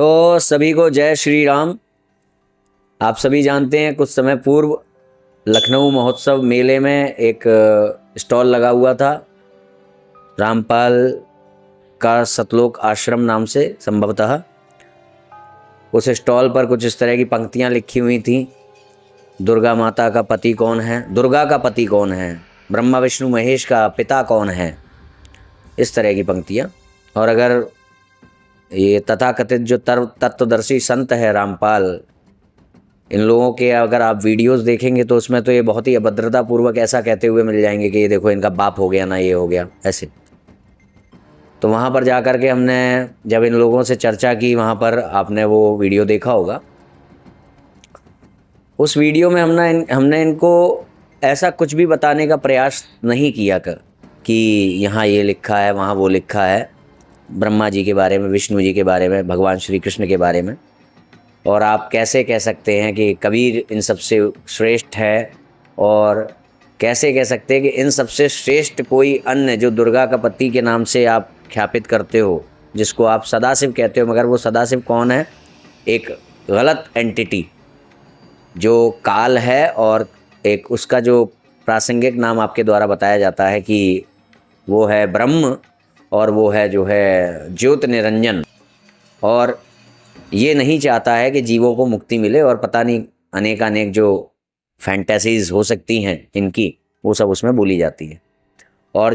तो सभी को जय श्री राम। आप सभी जानते हैं कुछ समय पूर्व लखनऊ महोत्सव मेले में एक स्टॉल लगा हुआ था, रामपाल का सतलोक आश्रम नाम से संभवतः। उस स्टॉल पर कुछ इस तरह की पंक्तियां लिखी हुई थीं। दुर्गा माता का पति कौन है, दुर्गा का पति कौन है, ब्रह्मा विष्णु महेश का पिता कौन है, इस तरह की पंक्तियां। और अगर ये तथाकथित जो तत्वदर्शी संत है रामपाल, इन लोगों के अगर आप वीडियोस देखेंगे तो उसमें तो ये बहुत ही अभद्रता पूर्वक ऐसा कहते हुए मिल जाएंगे कि ये देखो इनका बाप हो गया ना, ये हो गया ऐसे। तो वहाँ पर जा कर के हमने जब इन लोगों से चर्चा की, वहाँ पर आपने वो वीडियो देखा होगा। उस वीडियो में हमने इनको ऐसा कुछ भी बताने का प्रयास नहीं किया कि यहाँ ये लिखा है वहाँ वो लिखा है, ब्रह्मा जी के बारे में, विष्णु जी के बारे में, भगवान श्री कृष्ण के बारे में। और आप कैसे कह सकते हैं कि कबीर इन सबसे श्रेष्ठ है, और कैसे कह सकते हैं कि इन सबसे श्रेष्ठ कोई अन्य जो दुर्गा का पति के नाम से आप ख्यापित करते हो, जिसको आप सदाशिव कहते हो, मगर वो सदाशिव कौन है? एक गलत एंटिटी जो काल है, और एक उसका जो प्रासंगिक नाम आपके द्वारा बताया जाता है कि वो है ब्रह्म, और वो है जो है ज्योत निरंजन। और ये नहीं चाहता है कि जीवों को मुक्ति मिले, और पता नहीं अनेक जो फैंटेसीज हो सकती हैं इनकी, वो सब उसमें बोली जाती है। और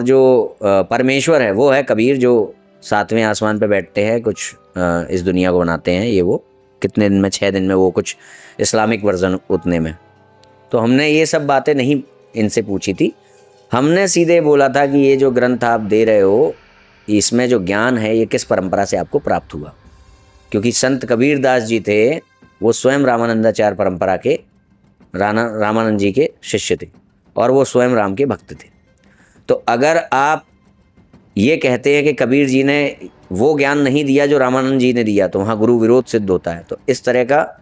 जो परमेश्वर है वो है कबीर, जो 7वें आसमान पे बैठते हैं, कुछ इस दुनिया को बनाते हैं। ये वो कितने दिन में, 6 दिन में, वो कुछ इस्लामिक वर्जन उतने में। तो हमने ये सब बातें नहीं इनसे पूछी थी। हमने सीधे बोला था कि ये जो ग्रंथ आप दे रहे हो, इसमें जो ज्ञान है ये किस परंपरा से आपको प्राप्त हुआ? क्योंकि संत कबीर दास जी थे, वो स्वयं रामानंदाचार्य परंपरा के रामानंद जी के शिष्य थे, और वो स्वयं राम के भक्त थे। तो अगर आप ये कहते हैं कि कबीर जी ने वो ज्ञान नहीं दिया जो रामानंद जी ने दिया, तो वहाँ गुरु विरोध सिद्ध होता है। तो इस तरह का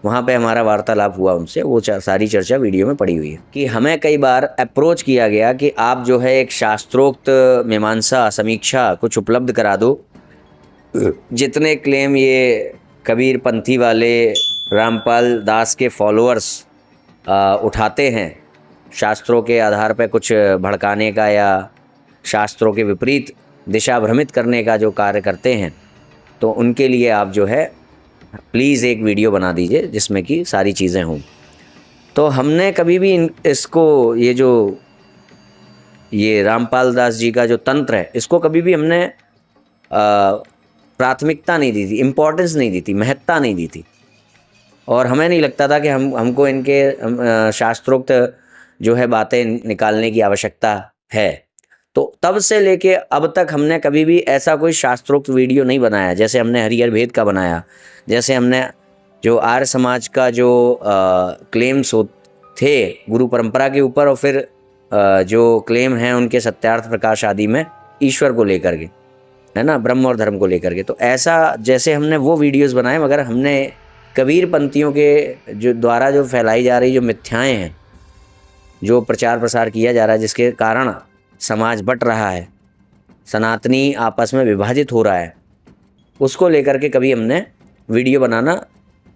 वहाँ पे हमारा वार्तालाप हुआ उनसे, वो सारी चर्चा वीडियो में पड़ी हुई है। कि हमें कई बार अप्रोच किया गया कि आप जो है एक शास्त्रोक्त मीमांसा समीक्षा कुछ उपलब्ध करा दो। जितने क्लेम ये कबीर पंथी वाले रामपाल दास के फॉलोअर्स उठाते हैं, शास्त्रों के आधार पर कुछ भड़काने का या शास्त्रों के विपरीत दिशा भ्रमित करने का जो कार्य करते हैं, तो उनके लिए आप जो है प्लीज़ एक वीडियो बना दीजिए जिसमें कि सारी चीज़ें हों। तो हमने कभी भी इसको ये रामपाल दास जी का जो तंत्र है, इसको कभी भी हमने प्राथमिकता नहीं दी थी, इम्पोर्टेंस नहीं दी थी, महत्ता नहीं दी थी। और हमें नहीं लगता था कि हमको इनके शास्त्रोक्त जो है बातें निकालने की आवश्यकता है। तो तब से लेके अब तक हमने कभी भी ऐसा कोई शास्त्रोक्त वीडियो नहीं बनाया। जैसे हमने हरिहर भेद का बनाया, जैसे हमने जो आर्य समाज का जो क्लेम्स थे गुरु परंपरा के ऊपर, और फिर जो क्लेम हैं उनके सत्यार्थ प्रकाश आदि में ईश्वर को लेकर के, है ना, ब्रह्म और धर्म को लेकर के, तो ऐसा जैसे हमने वो वीडियोस बनाए। मगर हमने कबीर पंथियों के जो द्वारा जो फैलाई जा रही जो मिथ्याएँ हैं, जो प्रचार प्रसार किया जा रहा है, जिसके कारण समाज बट रहा है, सनातनी आपस में विभाजित हो रहा है, उसको लेकर के कभी हमने वीडियो बनाना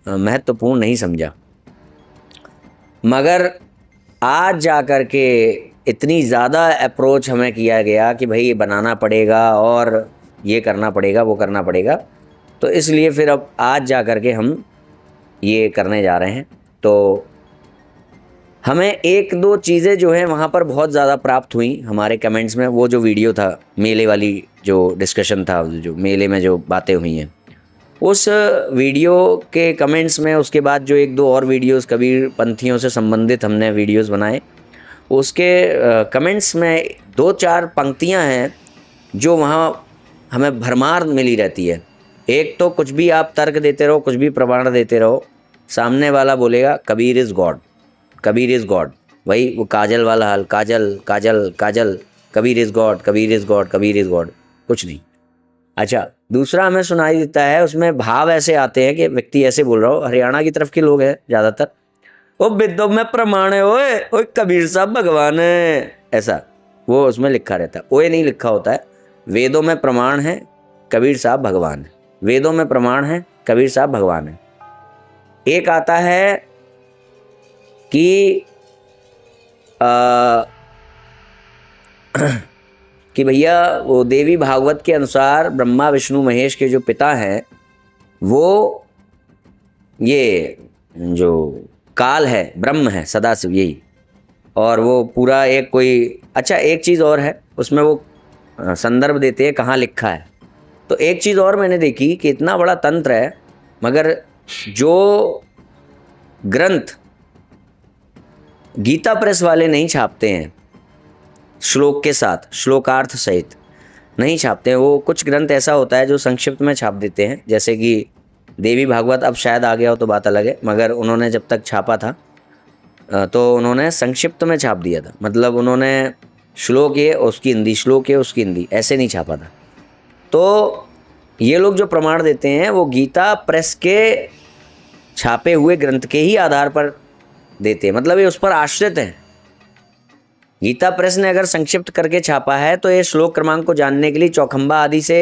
महत्वपूर्ण नहीं समझा। मगर आज जा कर के इतनी ज़्यादा अप्रोच हमें किया गया कि भाई ये बनाना पड़ेगा और ये करना पड़ेगा, वो करना पड़ेगा, तो इसलिए फिर अब आज जा कर के हम ये करने जा रहे हैं। तो हमें 1-2 चीज़ें जो है वहाँ पर बहुत ज़्यादा प्राप्त हुई हमारे कमेंट्स में। वो जो वीडियो था, मेले वाली जो डिस्कशन था, जो मेले में जो बातें हुई हैं, उस वीडियो के कमेंट्स में, उसके बाद जो 1-2 और वीडियोस कबीर पंथियों से संबंधित हमने वीडियोस बनाए, उसके कमेंट्स में 2-4 पंक्तियाँ हैं जो वहाँ हमें भरमार मिली रहती है। एक तो कुछ भी आप तर्क देते रहो, कुछ भी प्रमाण देते रहो, सामने वाला बोलेगा Kabir is god, Kabir is god. वही वो काजल वाला हाल, Kajal Kajal Kajal, Kabir is god, Kabir is god, Kabir is god, कुछ नहीं। अच्छा, दूसरा हमें सुनाई देता है, उसमें भाव ऐसे आते हैं कि व्यक्ति ऐसे बोल रहा हो, हरियाणा की तरफ के लोग हैं ज़्यादातर, ओ बिद्दो में प्रमाण है, ओए ओए कबीर साहब भगवान है, ऐसा वो उसमें लिखा रहता है। ओए नहीं लिखा होता है, वेदों में प्रमाण है, कबीर साहब भगवान है। वेदों में प्रमाण है, कबीर साहब भगवान है। एक आता है कि कि भैया वो देवी भागवत के अनुसार ब्रह्मा विष्णु महेश के जो पिता हैं वो ये जो काल है, ब्रह्म है, सदाशिव, यही। और वो पूरा एक कोई, अच्छा एक चीज़ और है उसमें, वो संदर्भ देते हैं कहाँ लिखा है। तो एक चीज़ और मैंने देखी कि इतना बड़ा तंत्र है, मगर जो ग्रंथ गीता प्रेस वाले नहीं छापते हैं श्लोक के साथ, श्लोकार्थ सहित नहीं छापते हैं। वो कुछ ग्रंथ ऐसा होता है जो संक्षिप्त में छाप देते हैं, जैसे कि देवी भागवत, अब शायद आ गया हो तो बात अलग है, मगर उन्होंने जब तक छापा था तो उन्होंने संक्षिप्त में छाप दिया था। मतलब उन्होंने श्लोक ये उसकी हिंदी, श्लोक ये उसकी हिंदी, ऐसे नहीं छापा था। तो ये लोग जो प्रमाण देते हैं वो गीता प्रेस के छापे हुए ग्रंथ के ही आधार पर देते हैं, मतलब ये उस पर आश्रित हैं। गीता प्रेस ने अगर संक्षिप्त करके छापा है तो ये श्लोक क्रमांक को जानने के लिए चौखंबा आदि से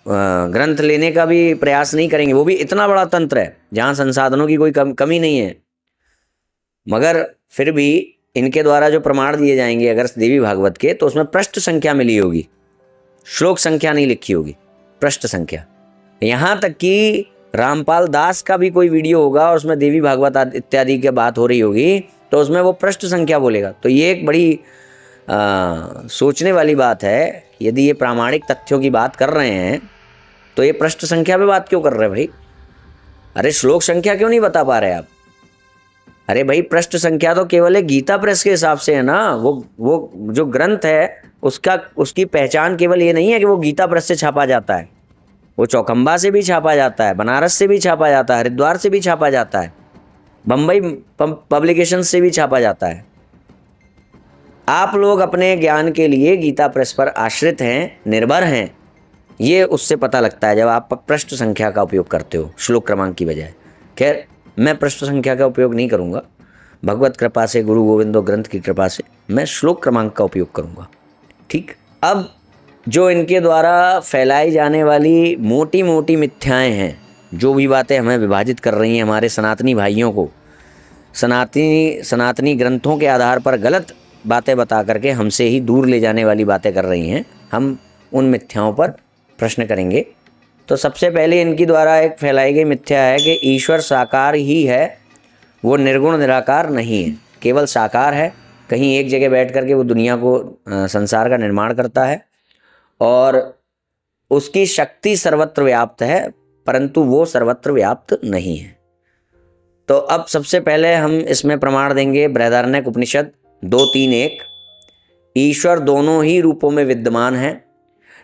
ग्रंथ लेने का भी प्रयास नहीं करेंगे। वो भी इतना बड़ा तंत्र है जहाँ संसाधनों की कोई कमी नहीं है, मगर फिर भी इनके द्वारा जो प्रमाण दिए जाएंगे अगर देवी भागवत के, तो उसमें पृष्ठ संख्या मिली होगी, श्लोक संख्या नहीं लिखी होगी, पृष्ठ संख्या। यहाँ तक कि रामपाल दास का भी कोई वीडियो होगा और उसमें देवी भागवत इत्यादि की बात हो रही होगी, तो उसमें वो पृष्ठ संख्या बोलेगा। तो ये एक बड़ी सोचने वाली बात है। यदि ये प्रामाणिक तथ्यों की बात कर रहे हैं तो ये पृष्ठ संख्या पे बात क्यों कर रहे हैं भाई? अरे श्लोक संख्या क्यों नहीं बता पा रहे आप? अरे भाई पृष्ठ संख्या तो केवल एक गीता प्रेस के हिसाब से है ना। वो जो ग्रंथ है उसकी पहचान केवल ये नहीं है कि वो गीता प्रेस से छापा जाता है, वो चौखंबा से भी छापा जाता है, बनारस से भी छापा जाता है, हरिद्वार से भी छापा जाता है, बम्बई पब्लिकेशन से भी छापा जाता है। आप लोग अपने ज्ञान के लिए गीता प्रेस पर आश्रित हैं, निर्भर हैं, ये उससे पता लगता है जब आप पृष्ठ संख्या का उपयोग करते हो श्लोक क्रमांक की बजाय। खैर मैं पृष्ठ संख्या का उपयोग नहीं करूँगा, भगवत कृपा से, गुरु गोविंदो ग्रंथ की कृपा से मैं श्लोक क्रमांक का उपयोग करूँगा। ठीक। अब जो इनके द्वारा फैलाई जाने वाली मोटी मोटी मिथ्याएं हैं, जो भी बातें हमें विभाजित कर रही हैं, हमारे सनातनी भाइयों को सनातनी ग्रंथों के आधार पर गलत बातें बता करके हमसे ही दूर ले जाने वाली बातें कर रही हैं, हम उन मिथ्याओं पर प्रश्न करेंगे। तो सबसे पहले इनकी द्वारा एक फैलाई गई मिथ्या है कि ईश्वर साकार ही है, वो निर्गुण निराकार नहीं है, केवल साकार है। कहीं एक जगह बैठ करके वो दुनिया को, संसार का निर्माण करता है और उसकी शक्ति सर्वत्र व्याप्त है, परंतु वो सर्वत्र व्याप्त नहीं है। तो अब सबसे पहले हम इसमें प्रमाण देंगे बृहदारण्यक उपनिषद 2:3-1। ईश्वर दोनों ही रूपों में विद्यमान है।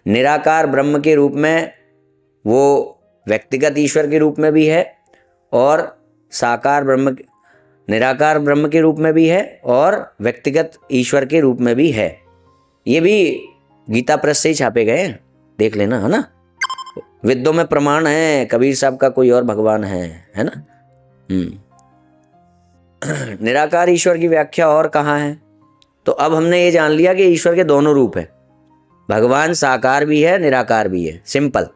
निराकार ब्रह्म के रूप में वो व्यक्तिगत ईश्वर के रूप में भी है और साकार ब्रह्म, निराकार ब्रह्म के रूप में भी है और व्यक्तिगत ईश्वर के रूप में भी है। ये भी गीता प्रेस से ही छापे गए हैं, देख लेना, है ना। वेदों में प्रमाण है, कबीर साहब का कोई और भगवान है ना। निराकार ईश्वर की व्याख्या और कहाँ है? तो अब हमने ये जान लिया कि ईश्वर के दोनों रूप है, भगवान साकार भी है, निराकार भी है, सिंपल।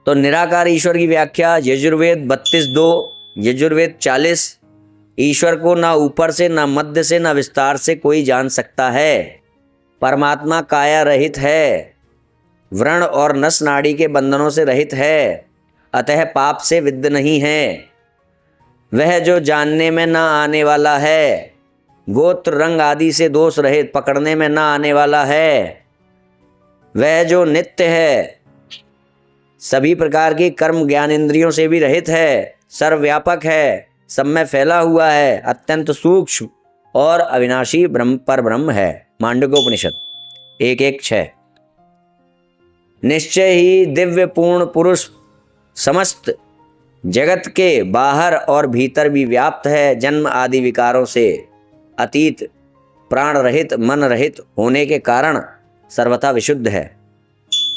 तो निराकार ईश्वर की व्याख्या यजुर्वेद 32:2, यजुर्वेद 40, ईश्वर को ना ऊपर से, ना मध्य से, ना विस्तार से कोई जान सकता है। परमात्मा काया रहित है, व्रण और नस नाड़ी के बंधनों से रहित है, अतः पाप से विद्ध नहीं है। वह जो जानने में ना आने वाला है, गोत्र रंग आदि से दोष रहित, पकड़ने में ना आने वाला है। वह जो नित्य है, सभी प्रकार की कर्म ज्ञान इंद्रियों से भी रहित है, सर्वव्यापक है, सब में फैला हुआ है, अत्यंत सूक्ष्म और अविनाशी ब्रह्म पर ब्रह्म है। मांडुक्योपनिषद 1:1-6। निश्चय ही दिव्य पूर्ण पुरुष समस्त जगत के बाहर और भीतर भी व्याप्त है, जन्म आदि विकारों से अतीत, प्राण रहित, मन रहित होने के कारण सर्वथा विशुद्ध है।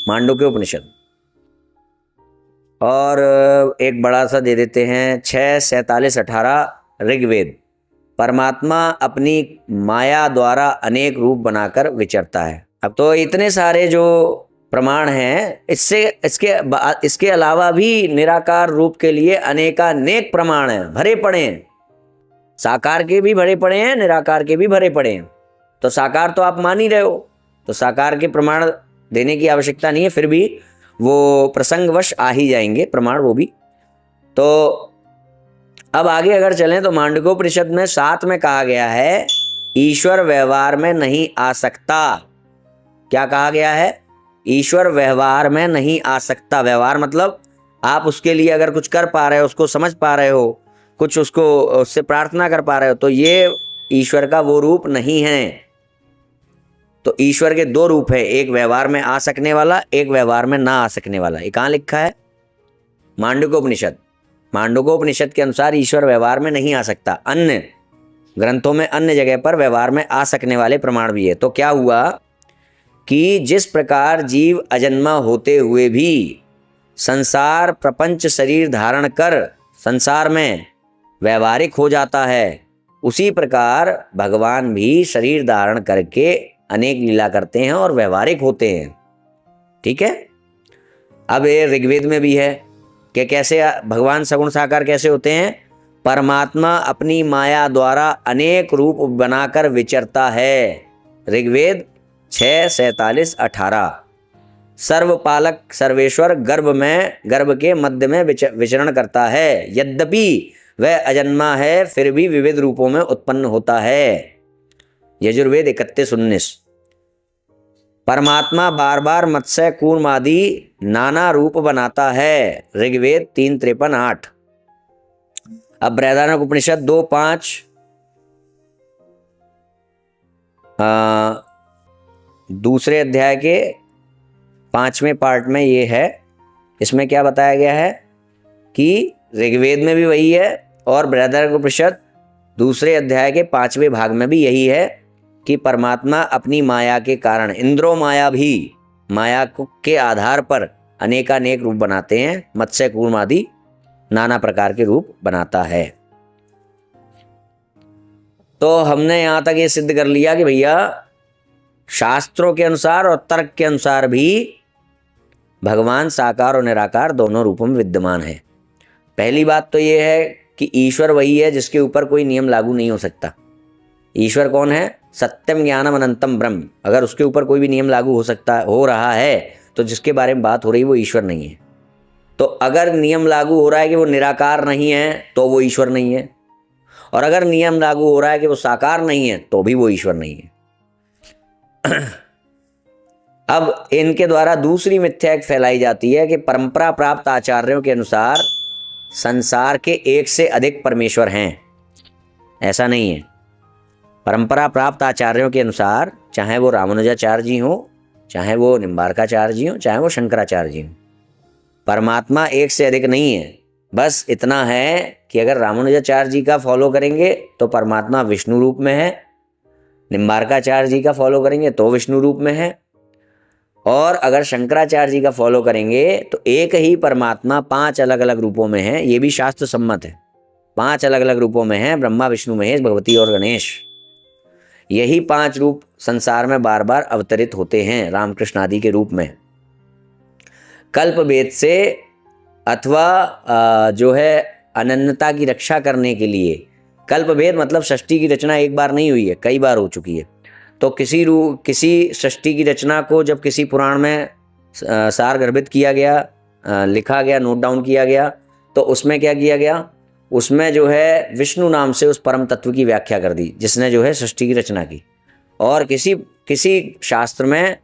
मांडुक्योपनिषद। और एक बड़ा सा दे देते हैं 6:47-18 ऋग्वेद। परमात्मा अपनी माया द्वारा अनेक रूप बनाकर विचरता है। अब तो इतने सारे जो प्रमाण हैं, इसके अलावा भी निराकार रूप के लिए अनेकानेक प्रमाण हैं, भरे पड़े हैं। साकार के भी भरे पड़े हैं, निराकार के भी भरे पड़े हैं। तो साकार तो आप मान ही रहे हो, तो साकार के प्रमाण देने की आवश्यकता नहीं है, फिर भी वो प्रसंगवश आ ही जाएंगे प्रमाण वो भी। तो अब आगे अगर चलें तो मांडुक्योपनिषद में 7 में कहा गया है ईश्वर व्यवहार में नहीं आ सकता। क्या कहा गया है? ईश्वर व्यवहार में नहीं आ सकता। व्यवहार मतलब आप उसके लिए अगर कुछ कर पा रहे हो, उसको समझ पा रहे हो, कुछ उससे प्रार्थना कर पा रहे हो, तो ये ईश्वर का वो रूप नहीं है। तो ईश्वर के 2 रूप है, एक व्यवहार में आ सकने वाला, एक व्यवहार में ना आ सकने वाला। ये कहाँ लिखा है? मांडुक्योपनिषद। मांडुक्योपनिषद के अनुसार ईश्वर व्यवहार में नहीं आ सकता। अन्य ग्रंथों में अन्य जगह पर व्यवहार में आ सकने वाले प्रमाण भी है। तो क्या हुआ कि जिस प्रकार जीव अजन्मा होते हुए भी संसार प्रपंच शरीर धारण कर संसार में व्यवहारिक हो जाता है, उसी प्रकार भगवान भी शरीर धारण करके अनेक लीला करते हैं और व्यवहारिक होते हैं। ठीक है। अब ये ऋग्वेद में भी है कि कैसे भगवान सगुण साकार कैसे होते हैं। परमात्मा अपनी माया द्वारा अनेक रूप बनाकर विचरता है। ऋग्वेद 6:47-18। सर्वपालक सर्वेश्वर गर्भ के मध्य में विचरण करता है। यद्यपि वह अजन्मा है, फिर भी विविध रूपों में उत्पन्न होता है। यजुर्वेद 31:19। परमात्मा बार बार मत्स्य कूर्म आदि नाना रूप बनाता है। ऋग्वेद 3:53-8। अब बृहदारण्यक उपनिषद 2:5 दूसरे अध्याय के 5वें पार्ट में ये है। इसमें क्या बताया गया है कि ऋग्वेद में भी वही है और बृहदारण्यक उपनिषद दूसरे अध्याय के 5वें भाग में भी यही है कि परमात्मा अपनी माया के कारण, इंद्रो माया भी माया के आधार पर अनेकानेक रूप बनाते हैं। मत्स्य कूर्म आदि नाना प्रकार के रूप बनाता है। तो हमने यहाँ तक ये सिद्ध कर लिया कि भैया शास्त्रों के अनुसार और तर्क के अनुसार भी भगवान साकार और निराकार दोनों रूपों में विद्यमान है। पहली बात तो ये है कि ईश्वर वही है जिसके ऊपर कोई नियम लागू नहीं हो सकता। ईश्वर कौन है? सत्यम ज्ञानम अनंतम ब्रह्म। अगर उसके ऊपर कोई भी नियम लागू हो रहा है तो जिसके बारे में बात हो रही है वो ईश्वर नहीं है। तो अगर नियम लागू हो रहा है कि वो निराकार नहीं है तो वो ईश्वर नहीं है, और अगर नियम लागू हो रहा है कि वो साकार नहीं है तो भी वो ईश्वर नहीं है। अब इनके द्वारा दूसरी मिथ्या एक फैलाई जाती है कि परंपरा प्राप्त आचार्यों के अनुसार संसार के 1 से अधिक परमेश्वर हैं। ऐसा नहीं है। परंपरा प्राप्त आचार्यों के अनुसार, चाहे वो रामानुजाचार्य जी हो, चाहे वो निम्बार्काचार्य जी हो, चाहे वो शंकराचार्य जी हो, परमात्मा 1 से अधिक नहीं है। बस इतना है कि अगर रामानुजाचार्य जी का फॉलो करेंगे तो परमात्मा विष्णु रूप में है, निम्बार्काचार्य जी का फॉलो करेंगे तो विष्णु रूप में है, और अगर शंकराचार्य जी का फॉलो करेंगे तो एक ही परमात्मा 5 अलग अलग रूपों में है। ये भी शास्त्र सम्मत है। 5 अलग अलग रूपों में है, ब्रह्मा विष्णु महेश भगवती और गणेश। यही 5 रूप संसार में बार बार अवतरित होते हैं रामकृष्ण आदि के रूप में। कल्प भेद से अथवा जो है अनन्यता की रक्षा करने के लिए, कल्प भेद मतलब सृष्टि की रचना एक बार नहीं हुई है, कई बार हो चुकी है। तो किसी सृष्टि की रचना को जब किसी पुराण में सार गर्भित किया गया, लिखा गया, नोट डाउन किया गया, तो उसमें क्या किया गया? उसमें जो है विष्णु नाम से उस परम तत्व की व्याख्या कर दी जिसने जो है सृष्टि की रचना की। और किसी शास्त्र में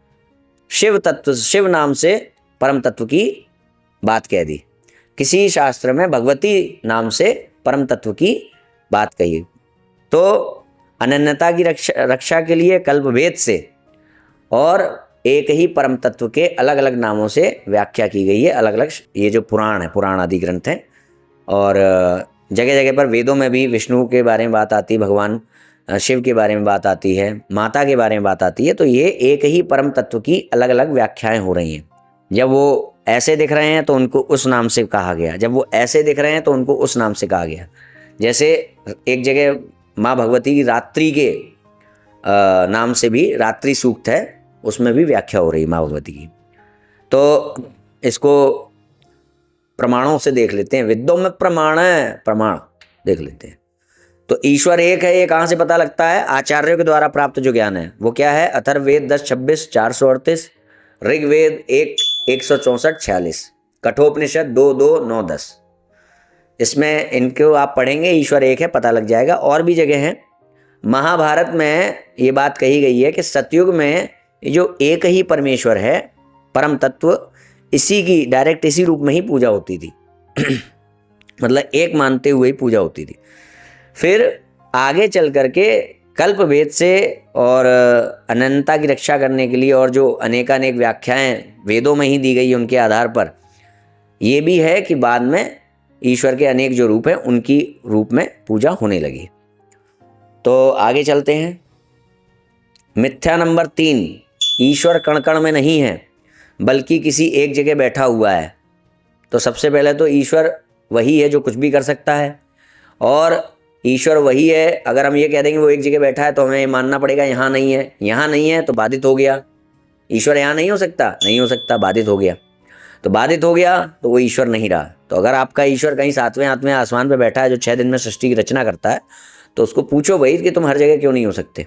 शिव नाम से परम तत्व की बात कह दी। किसी शास्त्र में भगवती नाम से परम तत्व की बात कही। तो अनन्यता की रक्षा के लिए कल्प भेद से और एक ही परम तत्व के अलग अलग नामों से व्याख्या की गई है। अलग अलग ये जो पुराण है, पुराण आदि ग्रंथ हैं, और जगह जगह पर वेदों में भी विष्णु के बारे में बात आती है, भगवान शिव के बारे में बात आती है, माता के बारे में बात आती है। तो ये एक ही परम तत्व की अलग अलग व्याख्याएं हो रही हैं। जब वो ऐसे दिख रहे हैं तो उनको उस नाम से कहा गया, जब वो ऐसे दिख रहे हैं तो उनको उस नाम से कहा गया। जैसे एक जगह माँ भगवती की रात्रि के नाम से भी रात्रि सूक्त है, उसमें भी व्याख्या हो रही है माँ भगवती की। तो इसको प्रमाणों से देख लेते हैं। विद्यों में प्रमाण देख लेते हैं। तो ईश्वर एक है, ये कहाँ से पता लगता है? आचार्यों के द्वारा प्राप्त जो ज्ञान है वो क्या है? अथर्ववेद 10:26 438, ऋग्वेद 1:164 46, कठोपनिषद 2:2 9-10। इसमें इनको आप पढ़ेंगे, ईश्वर एक है पता लग जाएगा। और भी जगह हैं। महाभारत में ये बात कही गई है कि सतयुग में जो एक ही परमेश्वर है, परम तत्व, इसी की डायरेक्ट इसी रूप में ही पूजा होती थी मतलब एक मानते हुए ही पूजा होती थी। फिर आगे चल करके कल्प भेद से और अनंतता की रक्षा करने के लिए और जो अनेकानेक व्याख्याएं वेदों में ही दी गई उनके आधार पर ये भी है कि बाद में ईश्वर के अनेक जो रूप हैं उनकी रूप में पूजा होने लगी। तो आगे चलते हैं। मिथ्या नंबर 3, ईश्वर कण कण में नहीं है बल्कि किसी एक जगह बैठा हुआ है। तो सबसे पहले तो ईश्वर वही है जो कुछ भी कर सकता है, और ईश्वर वही है। अगर हम ये कह देंगे वो एक जगह बैठा है तो हमें मानना पड़ेगा यहाँ नहीं है। यहाँ नहीं है तो बाधित हो गया। ईश्वर यहाँ नहीं हो सकता, बाधित हो गया। तो बाधित हो गया तो वो ईश्वर नहीं रहा। तो अगर आपका ईश्वर कहीं 7वें 8वें आसमान पे बैठा है जो 6 दिन में सृष्टि की रचना करता है, तो उसको पूछो भाई कि तुम हर जगह क्यों नहीं हो सकते।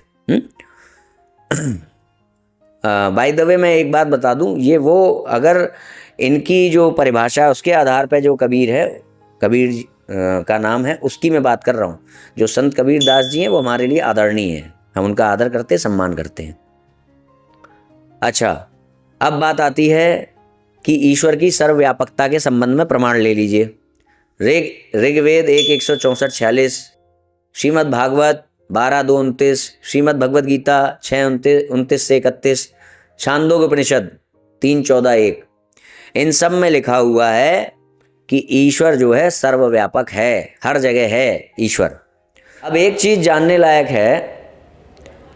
बाय द वे मैं एक बात बता दूं, ये वो अगर इनकी जो परिभाषा है उसके आधार पर जो कबीर है, कबीर का नाम है, उसकी मैं बात कर रहा हूँ। जो संत कबीर दास जी हैं वो हमारे लिए आदरणीय हैं, हम उनका आदर करते सम्मान करते हैं। अच्छा, अब बात आती है कि ईश्वर की सर्वव्यापकता के संबंध में प्रमाण ले लीजिए। ऋग्वेद 1:164 46, श्रीमद् भागवत 12:2-29, श्रीमद् भगवद गीता 6:29-31, छांदोग्य उपनिषद 3:14-1, इन सब में लिखा हुआ है कि ईश्वर जो है सर्वव्यापक है, हर जगह है ईश्वर। अब एक चीज़ जानने लायक है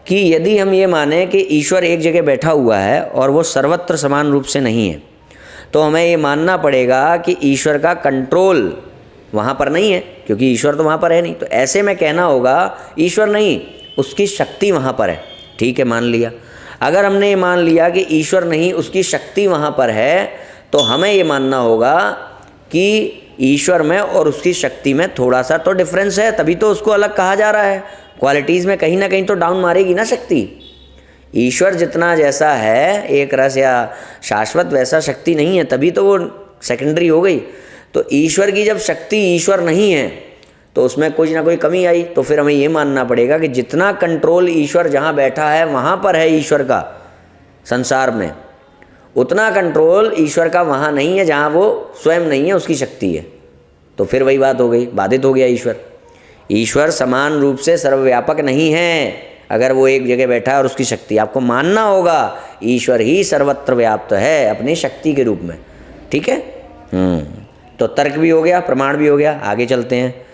कि यदि हम ये माने कि ईश्वर एक जगह बैठा हुआ है और वो सर्वत्र समान रूप से नहीं है, तो हमें ये मानना पड़ेगा कि ईश्वर का कंट्रोल वहाँ पर नहीं है, क्योंकि ईश्वर तो वहाँ पर है नहीं। तो ऐसे में कहना होगा ईश्वर नहीं, उसकी शक्ति वहाँ पर है। ठीक है, मान लिया। अगर हमने ये मान लिया कि ईश्वर नहीं, उसकी शक्ति वहाँ पर है, तो हमें ये मानना होगा कि ईश्वर में और उसकी शक्ति में थोड़ा सा तो डिफरेंस है, तभी तो उसको अलग कहा जा रहा है। क्वालिटीज़ में कहीं ना कहीं तो डाउन मारेगी ना शक्ति। ईश्वर जितना जैसा है एक रस या शाश्वत, वैसा शक्ति नहीं है, तभी तो वो सेकेंडरी हो गई। तो ईश्वर की जब शक्ति ईश्वर नहीं है तो उसमें कोई ना कोई कमी आई, तो फिर हमें ये मानना पड़ेगा कि जितना कंट्रोल ईश्वर जहाँ बैठा है वहाँ पर है ईश्वर का संसार में, उतना कंट्रोल ईश्वर का वहाँ नहीं है जहाँ वो स्वयं नहीं है, उसकी शक्ति है। तो फिर वही बात हो गई, बाधित हो गया ईश्वर। ईश्वर समान रूप से सर्वव्यापक नहीं है। अगर वो एक जगह बैठा है और उसकी शक्ति, आपको मानना होगा ईश्वर ही सर्वत्र व्याप्त है अपनी शक्ति के रूप में। ठीक है, तो तर्क भी हो गया, प्रमाण भी हो गया। आगे चलते हैं।